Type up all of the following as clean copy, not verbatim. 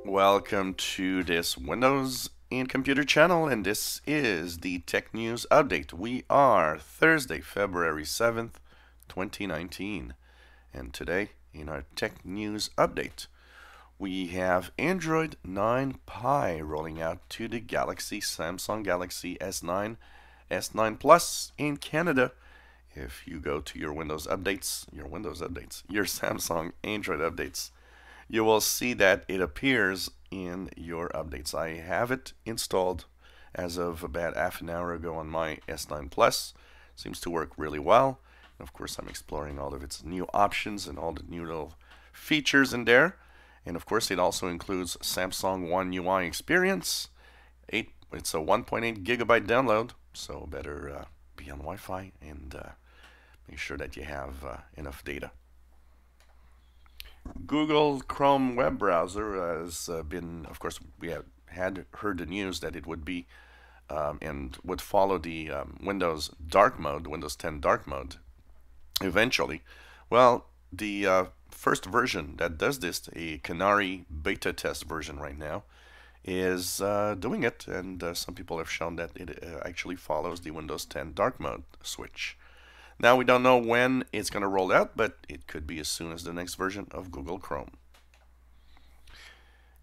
Welcome to this Windows and Computer channel, and this is the Tech News Update. We are Thursday, February 7th, 2019, and today in our Tech News Update, we have Android 9 Pie rolling out to the Samsung Galaxy S9, S9 Plus in Canada. If you go to your Windows updates, your Samsung Android updates, you will see that it appears in your updates. I have it installed as of about half an hour ago on my S9 Plus. Seems to work really well. And of course, I'm exploring all of its new options and all the new little features in there. And of course, it also includes Samsung One UI experience. It's a 1.8 gigabyte download, so better be on Wi-Fi and make sure that you have enough data. Google Chrome web browser has been, of course, we had heard the news that it would be and would follow the Windows dark mode, Windows 10 dark mode, eventually. Well, the first version that does this, a Canary beta test version right now, is doing it, and some people have shown that it actually follows the Windows 10 dark mode switch. Now we don't know when it's going to roll out, but it could be as soon as the next version of Google Chrome.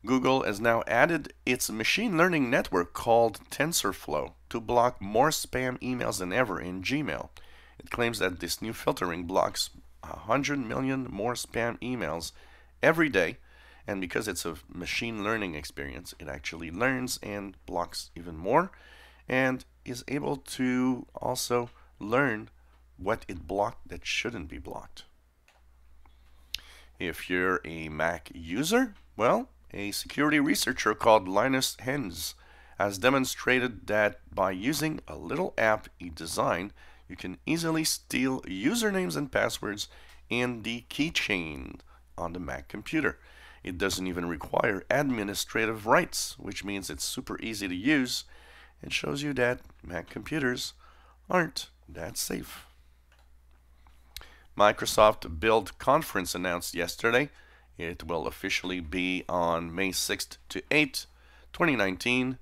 Google has now added its machine learning network called TensorFlow to block more spam emails than ever in Gmail. It claims that this new filtering blocks 100 million more spam emails every day, and because it's a machine learning experience, it actually learns and blocks even more, and is able to also learn what it blocked that shouldn't be blocked. If you're a Mac user, well, a security researcher called Linus Hens has demonstrated that by using a little app he designed, you can easily steal usernames and passwords in the keychain on the Mac computer. It doesn't even require administrative rights, which means it's super easy to use and shows you that Mac computers aren't that safe. Microsoft Build Conference announced yesterday it will officially be on May 6th to 8th, 2019.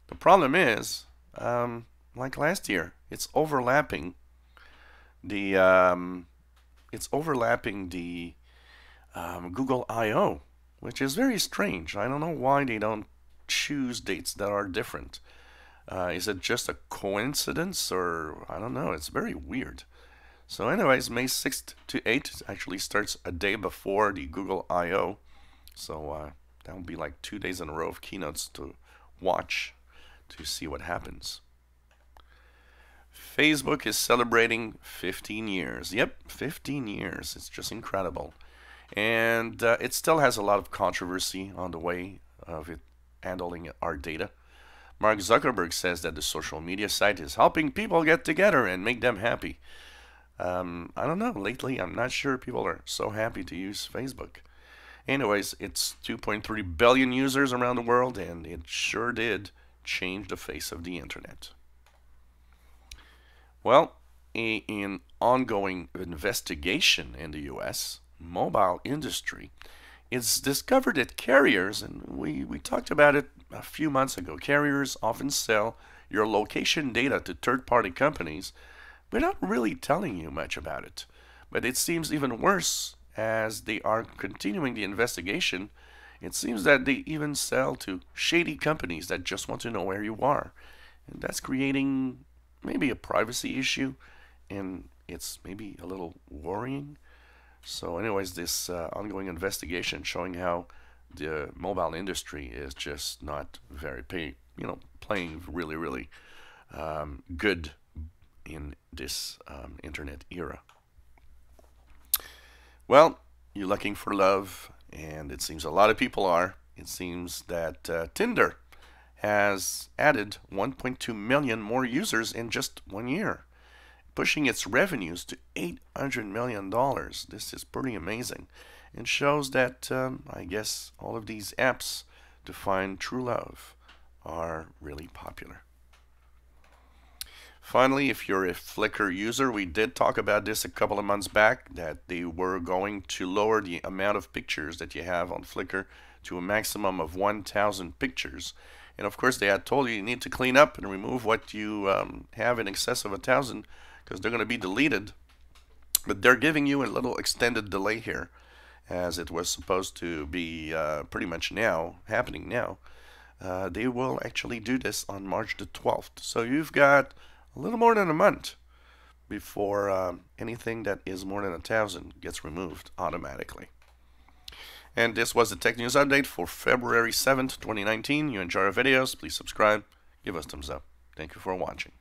The problem is, like last year, it's overlapping the Google I/O, which is very strange. I don't know why they don't choose dates that are different. Is it just a coincidence, or I don't know? It's very weird. So anyways, May 6th to 8th actually starts a day before the Google I/O. So that will be like 2 days in a row of keynotes to watch to see what happens. Facebook is celebrating 15 years. Yep, 15 years. It's just incredible. And it still has a lot of controversy on the way of it handling our data. Mark Zuckerberg says that the social media site is helping people get together and make them happy. I don't know. Lately, I'm not sure people are so happy to use Facebook. Anyways, it's 2.3 billion users around the world, and it sure did change the face of the internet. Well, in ongoing investigation in the US mobile industry, it's discovered that carriers, and we talked about it a few months ago, carriers often sell your location data to third-party companies without really telling you much about it. But it seems even worse as they are continuing the investigation. It seems that they even sell to shady companies that just want to know where you are. And that's creating maybe a privacy issue, and it's maybe a little worrying. So anyways, this ongoing investigation showing how the mobile industry is just not very playing really good in this internet era. Well, you're looking for love, and it seems a lot of people are. It seems that Tinder has added 1.2 million more users in just 1 year, pushing its revenues to $800 million. This is pretty amazing, and shows that I guess all of these apps to find true love are really popular. Finally, if you're a Flickr user, we did talk about this a couple of months back, that they were going to lower the amount of pictures that you have on Flickr to a maximum of 1,000 pictures. And of course, they had told you need to clean up and remove what you have in excess of 1,000 because they're going to be deleted. But they're giving you a little extended delay here, as it was supposed to be pretty much now, happening now. They will actually do this on March the 12th. So you've got a little more than a month before anything that is more than 1,000 gets removed automatically. And this was the Tech News Update for February 7th, 2019. You enjoy our videos, please subscribe, give us thumbs up. Thank you for watching.